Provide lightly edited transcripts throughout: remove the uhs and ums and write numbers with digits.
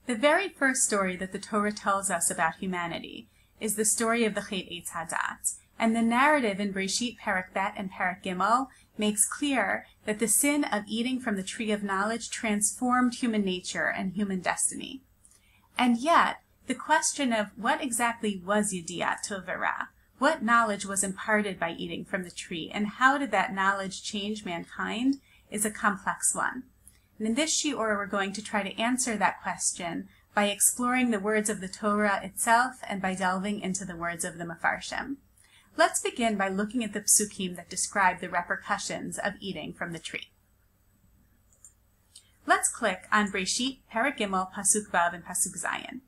The very first story that the Torah tells us about humanity is the story of the Chet Eitz Hadat, and the narrative in Breshit Perek Bet and Perek Gimel makes clear that the sin of eating from the tree of knowledge transformed human nature and human destiny. And yet, the question of what exactly was Yediat Tov V'Ra, what knowledge was imparted by eating from the tree, and how did that knowledge change mankind, is a complex one. And in this shiur, we're going to try to answer that question by exploring the words of the Torah itself and by delving into the words of the Mefarshim. Let's begin by looking at the psukim that describe the repercussions of eating from the tree. Let's click on Breshit, Perek Gimel, Pasuk Vav, and Pasuk Zayin.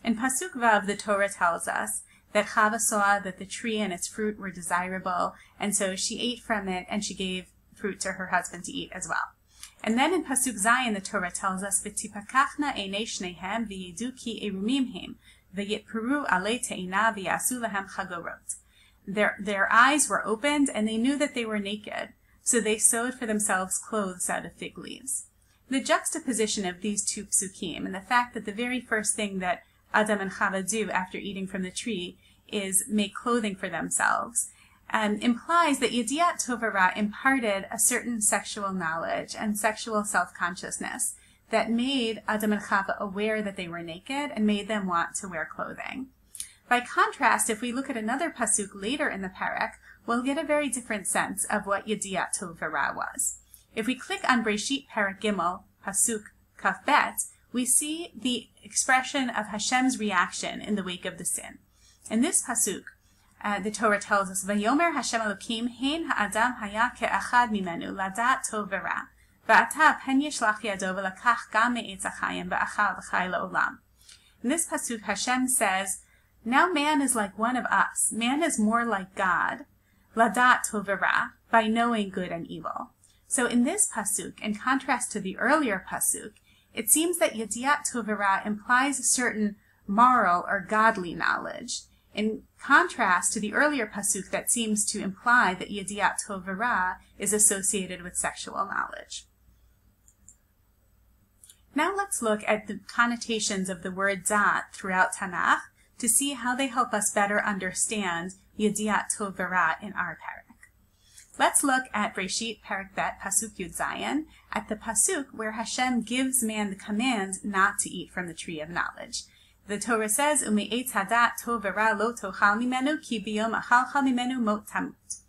In Pasuk Vav, the Torah tells us that Chava saw that the tree and its fruit were desirable, and so she ate from it, and she gave fruit to her husband to eat as well. And then in Pasuk Zayin, the Torah tells us, "V'tipakachna einei shnehem v'yidu ki erumim hem, v'yitperu alei te'ina v'yasu lahem chagorot." Their eyes were opened, and they knew that they were naked, so they sewed for themselves clothes out of fig leaves. The juxtaposition of these two psukim, and the fact that the very first thing that Adam and Chava do after eating from the tree is make clothing for themselves, implies that Yediat Tov V'Ra imparted a certain sexual knowledge and sexual self-consciousness that made Adam and Chava aware that they were naked and made them want to wear clothing. By contrast, if we look at another pasuk later in the Perek, we'll get a very different sense of what Yediat Tov V'Ra was. If we click on Breshit Perek Gimel, pasuk Kaf Bet, we see the expression of Hashem's reaction in the wake of the sin. In this pasuk, the Torah tells us, "Vayomer Hashem Elokim hein ha'adam haya ke'achad mimenu ladat tov v'ra, va'ata pen yishlach yado v'lakach gam me'etz hachayim v'achal v'chai la'olam." In this pasuk, Hashem says, "Now man is like one of us. Man is more like God, ladat tov v'ra, by knowing good and evil." So in this pasuk, in contrast to the earlier pasuk, it seems that Yediat Tov V'Ra implies a certain moral or godly knowledge, in contrast to the earlier pasuk that seems to imply that Yediat Tov V'Ra is associated with sexual knowledge. Now let's look at the connotations of the word Zat throughout Tanakh to see how they help us better understand Yediat Tov V'Ra in our Perek. Let's look at Breshit Perek Bet Pasuk Yud Zayin, at the pasuk where Hashem gives man the command not to eat from the tree of knowledge. The Torah says, "Ume'etz hadat tov v'ra lo tochal mimenu ki biyom achalcha mimenu mot tamut."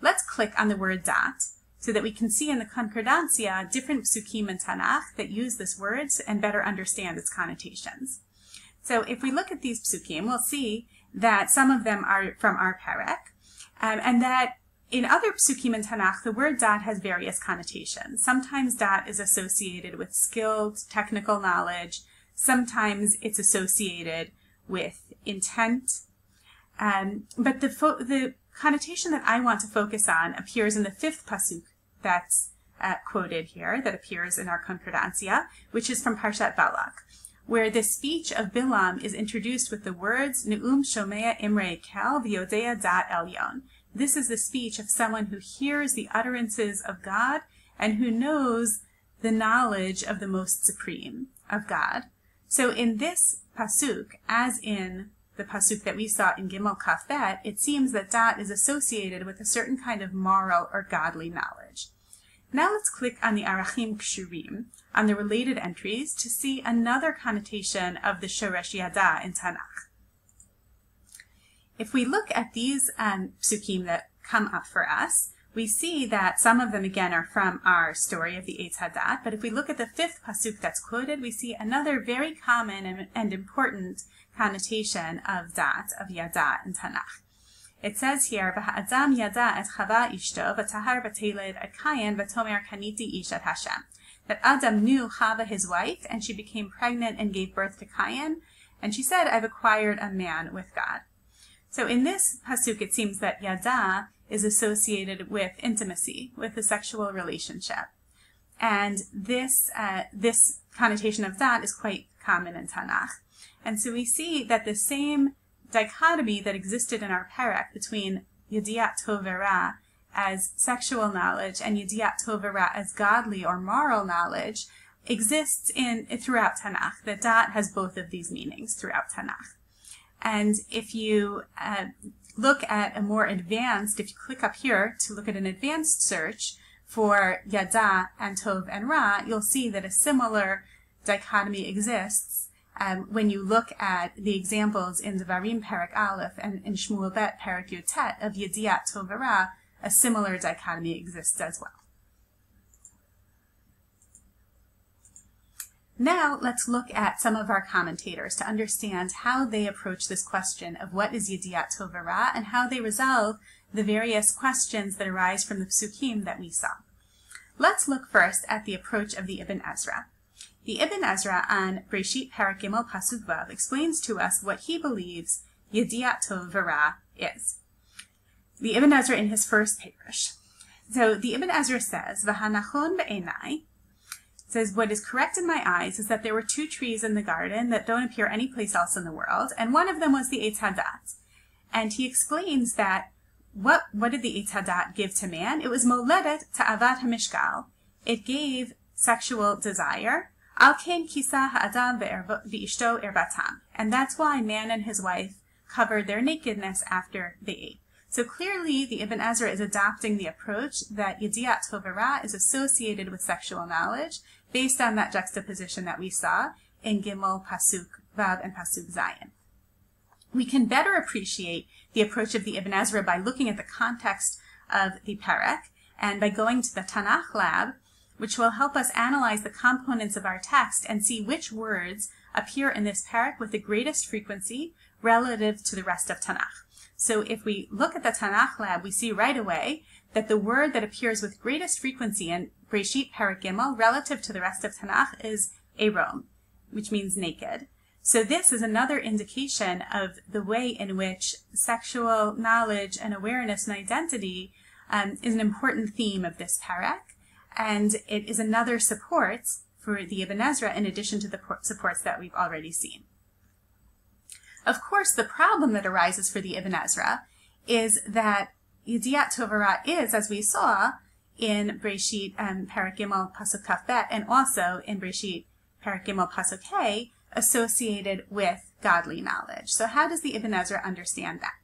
Let's click on the word dat so that we can see in the concordancia different psukim in Tanakh that use this word and better understand its connotations. So if we look at these psukim, we'll see that some of them are from our Perek, and that in other psukim in Tanakh, the word dat has various connotations. Sometimes dat is associated with skilled technical knowledge. Sometimes it's associated with intent. But the connotation that I want to focus on appears in the fifth pasuk that's quoted here, that appears in our concordancia, which is from Parshat Balak, where the speech of Bilam is introduced with the words, "Ne'um shomea imrei kel v'yodea dat elyon." This is the speech of someone who hears the utterances of God and who knows the knowledge of the most supreme, of God. So in this pasuk, as in the pasuk that we saw in Gimel Kaf Bet, it seems that dat is associated with a certain kind of moral or godly knowledge. Now let's click on the Arachim Kshurim, on the related entries, to see another connotation of the Shoresh Yada in Tanakh. If we look at these psukim that come up for us, we see that some of them, again, are from our story of the Eitz Hadat, but if we look at the fifth pasuk that's quoted, we see another very common and important connotation of dat, of Yada in Tanakh. It says here, "V'ha'adam yada et Chava ishto, v'tahar b'teled et Kayan, v'tomer kaniti ish et Hashem." That Adam knew Chava, his wife, and she became pregnant and gave birth to Kayan, and she said, "I've acquired a man with God." So in this pasuk, it seems that Yada is associated with intimacy, with a sexual relationship. And this connotation of dat is quite common in Tanakh. And so we see that the same dichotomy that existed in our Perek between Yediat Tov V'Ra as sexual knowledge and Yediat Tov V'Ra as godly or moral knowledge exists throughout Tanakh. That dat has both of these meanings throughout Tanakh. And if you look at a more advanced, if you click up here to look at an advanced search for yada and tov and ra, you'll see that a similar dichotomy exists when you look at the examples in Devarim Perek Aleph and in Shmuel Bet Perek Yud Tet of Yediat Tov Ra. A similar dichotomy exists as well. Now let's look at some of our commentators to understand how they approach this question of what is Yediat Tov Ra and how they resolve the various questions that arise from the psukim that we saw. Let's look first at the approach of the Ibn Ezra. The Ibn Ezra on Breshit Perek Gimel Pasuk Vav explains to us what he believes Yediat Tov Ra is. The Ibn Ezra in his first parish. So the Ibn Ezra says, V'hanachon be'enai, says, what is correct in my eyes is that there were two trees in the garden that don't appear anyplace else in the world, and one of them was the Eitz Hadat. And he explains that what did the Eitz Hadat give to man? It was moledet ta'avat hamishgal. It gave sexual desire. Al ken kisa ha'adam ve'ishto erbatam. And that's why man and his wife covered their nakedness after they ate. So clearly, the Ibn Ezra is adopting the approach that Yediat Tov Ra is associated with sexual knowledge, based on that juxtaposition that we saw in Gimel Pasuk Vav and Pasuk Zayin. We can better appreciate the approach of the Ibn Ezra by looking at the context of the Perek and by going to the Tanakh lab, which will help us analyze the components of our text and see which words appear in this Perek with the greatest frequency relative to the rest of Tanakh. So if we look at the Tanakh lab, we see right away that the word that appears with greatest frequency in Breshit Perek Gimel relative to the rest of Tanakh is erom, which means naked. So this is another indication of the way in which sexual knowledge and awareness and identity is an important theme of this Perek, and it is another support for the Ibn Ezra in addition to the supports that we've already seen. Of course, the problem that arises for the Ibn Ezra is that Yediat Tov Ra is, as we saw, in Breshit Perek Gimel Pasuk Kaf Bet, and also in Breshit Perek Gimel Pasuk Hey, associated with godly knowledge. So how does the Ibn Ezra understand that?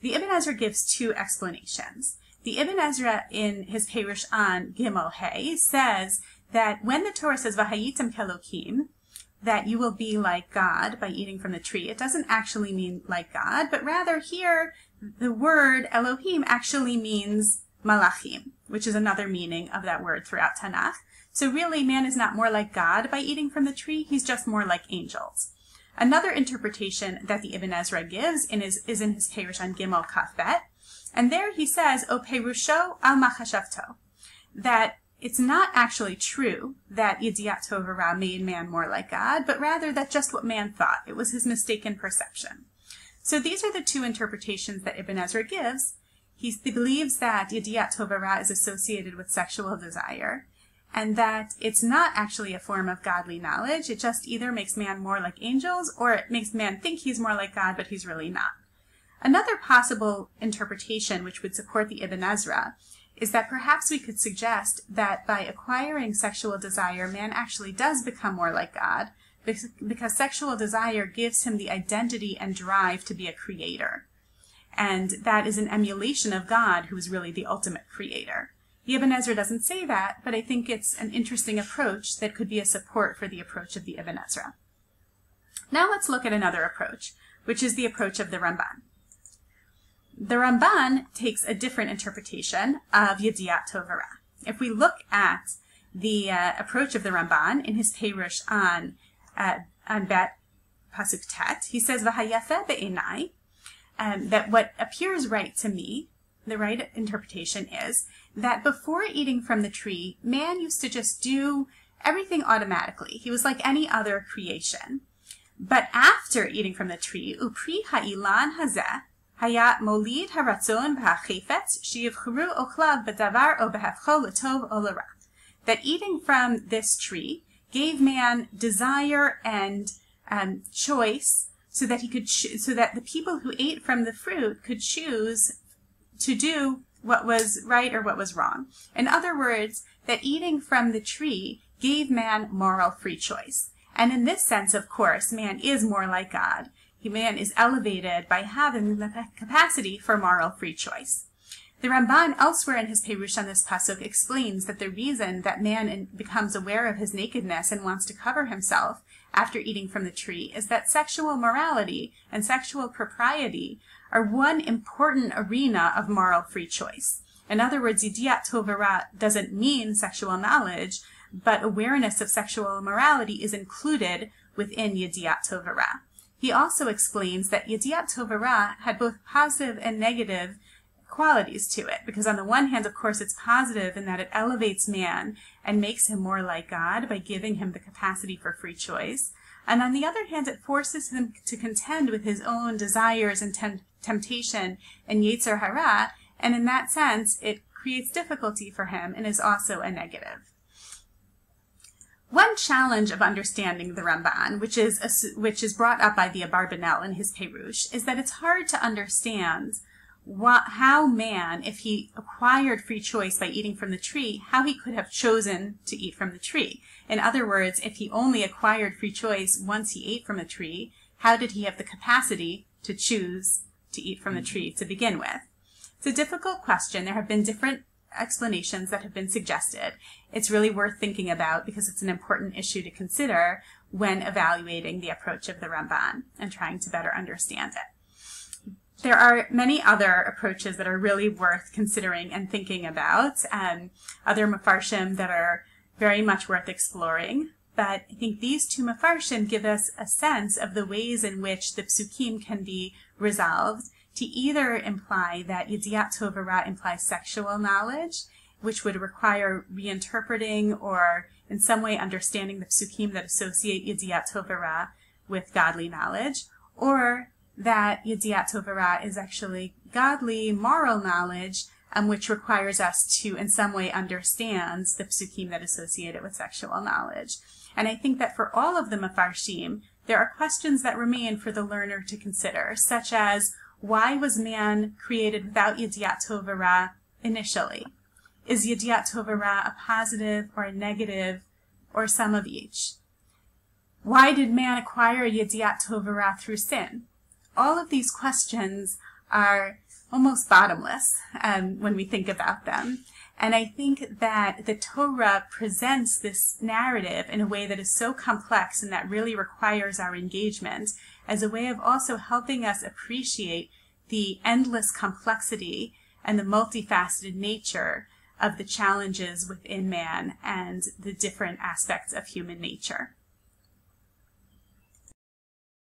The Ibn Ezra gives two explanations. The Ibn Ezra in his Perush on Gimel Hey says that when the Torah says V'hayitem kelokim, that you will be like God by eating from the tree, it doesn't actually mean like God, but rather here the word Elohim actually means malachim, which is another meaning of that word throughout Tanakh. So really, man is not more like God by eating from the tree, he's just more like angels. Another interpretation that the Ibn Ezra gives is in his Perush on Gimel Kaf Bet, and there he says, O Perusho al machashavto, that it's not actually true that Yediat Tov Ra made man more like God, but rather that just what man thought. It was his mistaken perception. So these are the two interpretations that Ibn Ezra gives. He believes that Yediat Tov Ra is associated with sexual desire, and that it's not actually a form of godly knowledge. It just either makes man more like angels, or it makes man think he's more like God, but he's really not. Another possible interpretation which would support the Ibn Ezra is that perhaps we could suggest that by acquiring sexual desire, man actually does become more like God, because sexual desire gives him the identity and drive to be a creator. And that is an emulation of God, who is really the ultimate creator. The Ibn Ezra doesn't say that, but I think it's an interesting approach that could be a support for the approach of the Ibn Ezra. Now let's look at another approach, which is the approach of the Ramban. The Ramban takes a different interpretation of Yediat Tov Ra. If we look at the approach of the Ramban in his Perush on Bet Pasuk Tet, he says, V'hayafe be'enai, that what appears right to me, the right interpretation is that before eating from the tree, man used to just do everything automatically. He was like any other creation. But after eating from the tree, upri ha'ilan hazeh, haya molid haratzon b'hachefetz sheyivchuru ochlav b'davar o b'hafcho l'tov o l'ra. That eating from this tree gave man desire and choice, so that so that the people who ate from the fruit could choose to do what was right or what was wrong. In other words, that eating from the tree gave man moral free choice. And in this sense, of course, man is more like God. Man is elevated by having the capacity for moral free choice. The Ramban elsewhere in his Perush on this pasuk explains that the reason that man becomes aware of his nakedness and wants to cover himself after eating from the tree is that sexual morality and sexual propriety are one important arena of moral free choice. In other words, Yediat Tov V'Ra doesn't mean sexual knowledge, but awareness of sexual morality is included within Yediat Tov V'Ra. He also explains that Yediat Tov V'Ra had both positive and negative qualities to it, because on the one hand, of course, it's positive in that it elevates man and makes him more like God by giving him the capacity for free choice. And on the other hand, it forces him to contend with his own desires and temptation and Yetzer Hara, and in that sense, it creates difficulty for him and is also a negative. One challenge of understanding the Ramban, which is brought up by the Abarbanel in his Perush, is that it's hard to understand how man, if he acquired free choice by eating from the tree, how he could have chosen to eat from the tree. In other words, if he only acquired free choice once he ate from the tree, how did he have the capacity to choose to eat from the tree to begin with? It's a difficult question. There have been different explanations that have been suggested. It's really worth thinking about because it's an important issue to consider when evaluating the approach of the Ramban and trying to better understand it. There are many other approaches that are really worth considering and thinking about, other Mefarshim that are very much worth exploring. But I think these two Mefarshim give us a sense of the ways in which the psukim can be resolved to either imply that Yediat Tov V'Ra implies sexual knowledge, which would require reinterpreting or in some way understanding the psukim that associate Yediat Tov V'Ra with godly knowledge, or that Yediat Tov V'Ra is actually godly moral knowledge, which requires us to in some way understand the psukim that associate it with sexual knowledge. And I think that for all of the Mefarshim, there are questions that remain for the learner to consider, such as, why was man created without Yediat Tov V'Ra initially? Is Yediat Tov V'Ra a positive or a negative or some of each? Why did man acquire Yediat Tov V'Ra through sin? All of these questions are almost bottomless when we think about them. And I think that the Torah presents this narrative in a way that is so complex and that really requires our engagement as a way of also helping us appreciate the endless complexity and the multifaceted nature of the challenges within man and the different aspects of human nature.